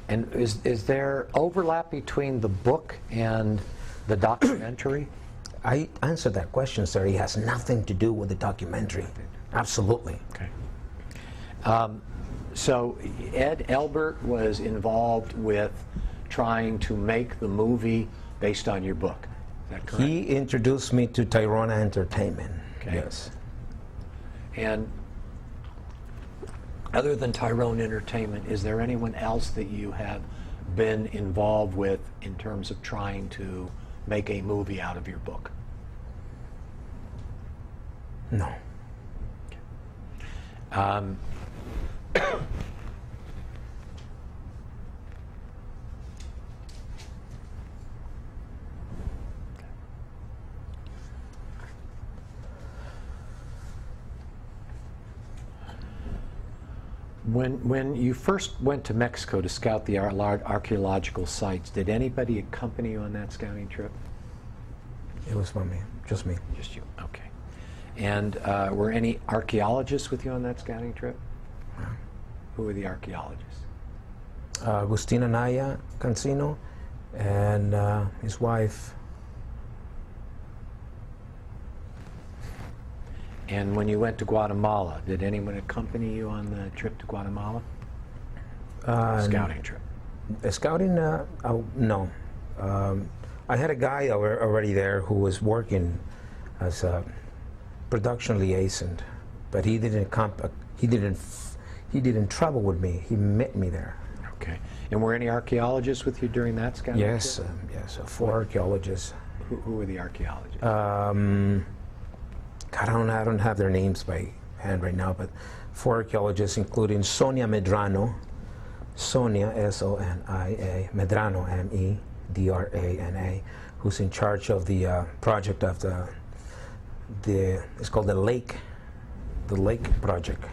And is there overlap between the book and the documentary? I answered that question, sir. It has nothing to do with the documentary. Absolutely. Okay. So Ed Elbert was involved with trying to make the movie based on your book. Is that correct? He introduced me to Tyrone Entertainment. Okay. Yes. And other than Tyrone Entertainment, is there anyone else that you have been involved with in terms of trying to make a movie out of your book? No. When you first went to Mexico to scout the archaeological sites, did anybody accompany you on that scouting trip? It was for me. Just me. Just you, okay. And were any archaeologists with you on that scouting trip? No. Who were the archaeologists? Agustina Naya Cancino and his wife. And when you went to Guatemala, did anyone accompany you on the trip to Guatemala? Scouting trip. Scouting? No. I had a guy already there who was working as a production liaison, but he didn't travel with me. He met me there. Okay. And were any archaeologists with you during that scouting trip? Yes, 4 archaeologists. Who were the archaeologists? God, I don't have their names by hand right now, but 4 archaeologists, including Sonia Medrano, Sonia, S-O-N-I-A, Medrano, M-E-D-R-A-N-A, who's in charge of the project of it's called the Lake Project.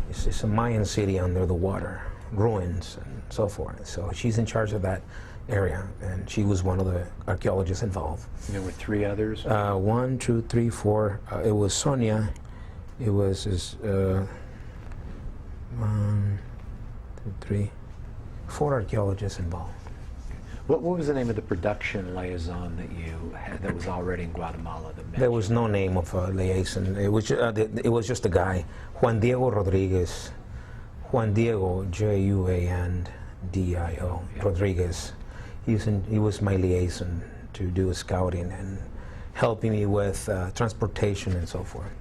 It's a Mayan city under the water, ruins and so forth. So she's in charge of that area, and she was one of the archaeologists involved. There were 3 others? 1, 2, 3, 4. It was Sonia. It was 1, 2, 3, 4 archaeologists involved. What was the name of the production liaison that you had that was already in Guatemala? There was no name of a liaison. It was just a guy, Juan Diego Rodriguez. Juan Diego, Juandio, Rodriguez. He was my liaison to do scouting and helping me with transportation and so forth.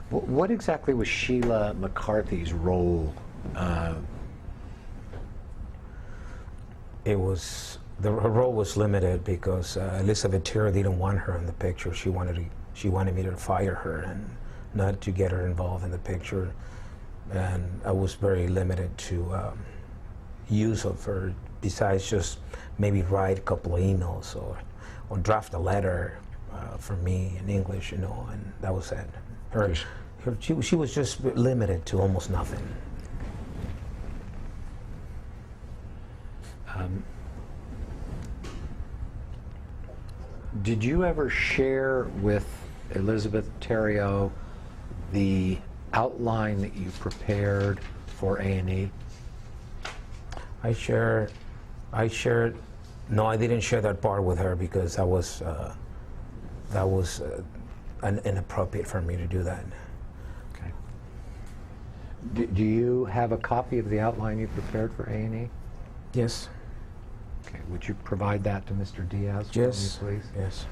What exactly was Sheila McCarthy's role? Her role was limited because Elizabeth Terra didn't want her in the picture. She wanted me to fire her and not to get her involved in the picture. And I was very limited to use of her, besides just maybe write a couple of emails or draft a letter for me in English, and that was it. She was just limited to almost nothing. Did you ever share with Elizabeth Terrio the outline that you prepared for A&E? I shared. No, I didn't share that part with her because that was inappropriate for me to do that. Okay. Do you have a copy of the outline you prepared for A&E? Yes. Okay. Would you provide that to Mr. Diaz for Yes. me, please? Yes.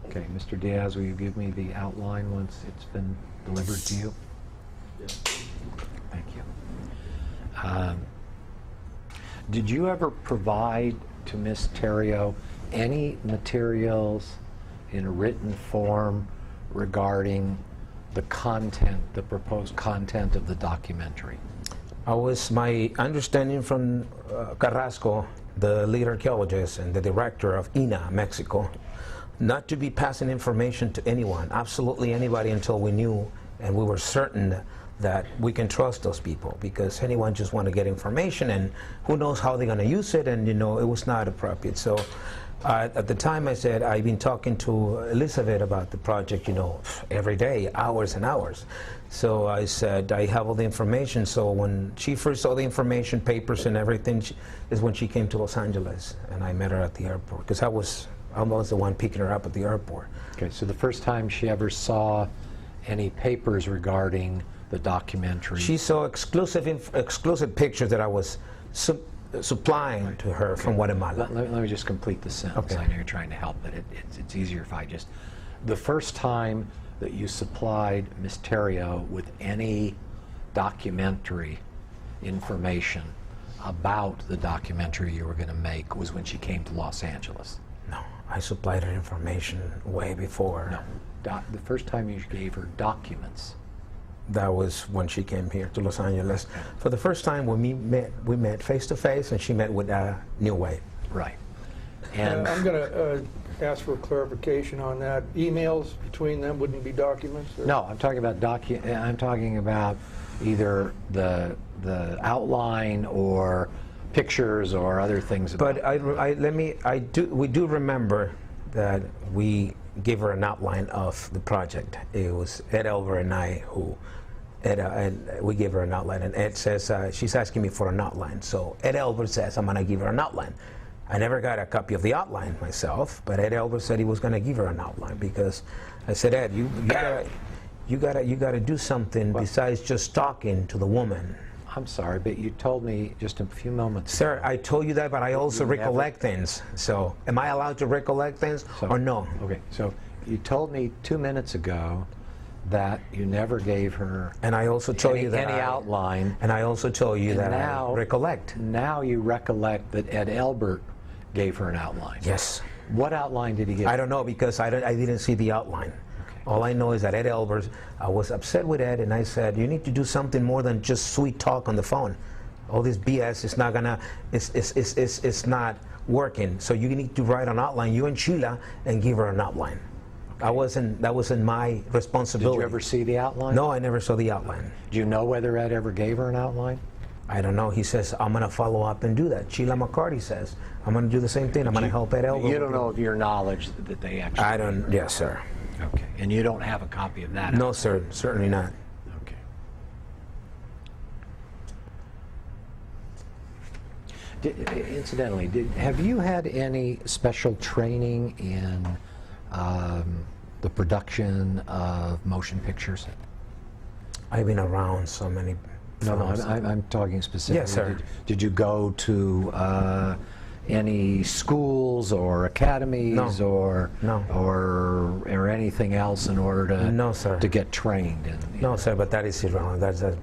Okay, Mr. Diaz, will you give me the outline once it's been delivered to you? Yes. Thank you. Did you ever provide to Ms. Terrio any materials in a written form regarding the proposed content of the documentary? My understanding from Carrasco, the lead archaeologist and the director of INA, Mexico, not to be passing information to anyone, absolutely anybody, until we knew and we were certain that we can trust those people, because anyone just want to get information, and who knows how they're going to use it, and it was not appropriate. So at the time I said, I've been talking to Elizabeth about the project, every day, hours and hours. So I said, I have all the information. So when she first saw the information, papers and everything, is when she came to Los Angeles, and I met her at the airport, because I was the one picking her up at the airport. Okay, so the first time she ever saw any papers regarding the documentary? She saw exclusive pictures that I was supplying to her from Guatemala. Let me just complete the sentence. Okay. I know you're trying to help, but it's easier if I just... The first time that you supplied Ms. Terrio with any documentary information about the documentary you were going to make was when she came to Los Angeles? No, I supplied her information way before. No, the first time you gave her documents. That was when she came here to Los Angeles. For the first time when we met face to face, and she met with New Wave. Right. And I'm going to ask for clarification on that. Emails between them wouldn't be documents? Or? no, I'm talking about I'm talking about either the outline or pictures or other things. But we do remember that we gave her an outline of the project. It was Ed Elver and I and we gave her an outline, and Ed says, she's asking me for an outline. So Ed Elver says, I'm going to give her an outline. I never got a copy of the outline myself, but Ed Elver said he was going to give her an outline, because I said, Ed, you gotta do something besides just talking to the woman. I'm sorry, but you told me just a few moments ago. Sir, I told you that, but I also recollect things. So am I allowed to recollect things or no? Okay, so you told me 2 minutes ago that you never gave her And I also told you that any outline. And I also told you And that now- I recollect. Now you recollect that Ed Elbert gave her an outline. Yes. What outline did he give? I don't know, because I didn't see the outline. All I know is that Ed Elbers, I was upset with Ed, and I said, you need to do something more than just sweet talk on the phone. All this BS is not gonna, it's not working. So you need to write an outline, you and Sheila, and give her an outline. Okay. That wasn't my responsibility. Did you ever see the outline? No, I never saw the outline. Do you know whether Ed ever gave her an outline? I don't know. He says, I'm going to follow up and do that. Sheila McCarty says, I'm going to do the same thing. I'm going to help Ed Elver. You don't know of your knowledge that they actually... I don't, yes, sir. Okay, and you don't have a copy of that? No, sir, certainly not. Okay. Incidentally, have you had any special training in the production of motion pictures? I've been around so many films. No, I'm talking specifically. Yes, sir. Did you go to any schools or academies or anything else in order to No, sir. to get trained? No, sir, but that is irrelevant.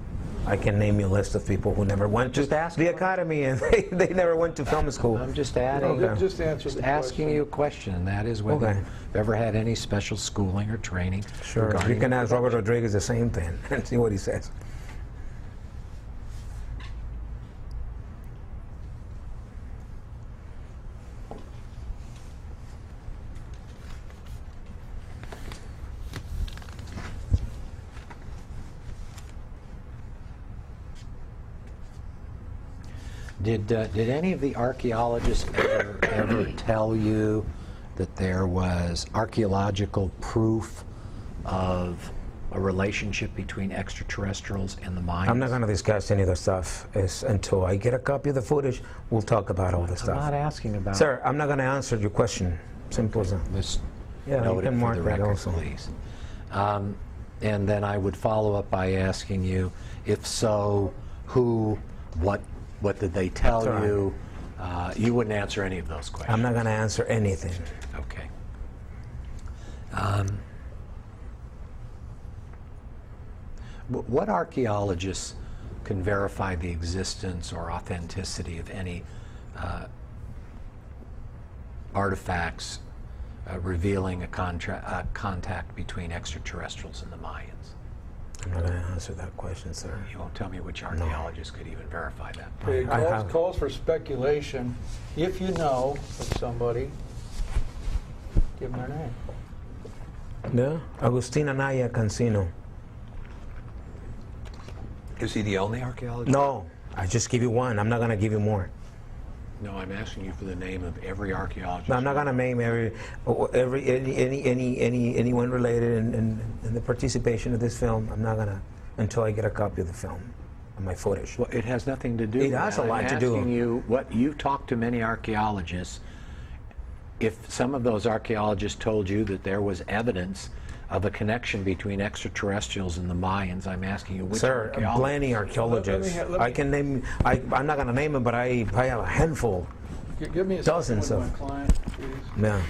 I can name you a list of people who never went to the academy, and they never went to film school. I'm just adding. Just answer the asking question. you a question, and that is whether Okay. you've ever had any special schooling or training. Sure, regarding you can ask Robert Rodriguez the same thing and see what he says. Did any of the archaeologists ever tell you that there was archaeological proof of a relationship between extraterrestrials and the Mayans? I'm not going to discuss any of the stuff until I get a copy of the footage. We'll talk about all this stuff. I'm not asking about... Sir, I'm not going to answer your question. Simple as that. Let's Yeah, note you it can for mark the that record, also. please. And then I would follow up by asking you, if so, who, what did they tell That's all right. you? You wouldn't answer any of those questions. I'm not going to answer anything. Okay. What archaeologists can verify the existence or authenticity of any artifacts revealing a contact between extraterrestrials and the Mayans? I'm not going to answer that question, sir. You won't tell me which archaeologist could even verify that. It I have- calls for speculation. If you know of somebody, give them their name. Yeah, Agustin Anaya Cancino. Is he the only archaeologist? No, I just give you one. I'm not going to give you more. No, I'm asking you for the name of every archaeologist. No, I'm not going to name anyone related in the participation of this film. I'm not going to until I get a copy of the film and my footage. Well, it has nothing to do It with has that. a lot I'm to do. asking you, what you've talked to many archaeologists. If some of those archaeologists told you that there was evidence of a connection between extraterrestrials and the Mayans, I'm asking you which Sir, archaeologists? plenty archaeologists. Let me- I can name. I'm not going to name them, but I have a handful. Give me a Dozens second of- with my client, please. Yeah.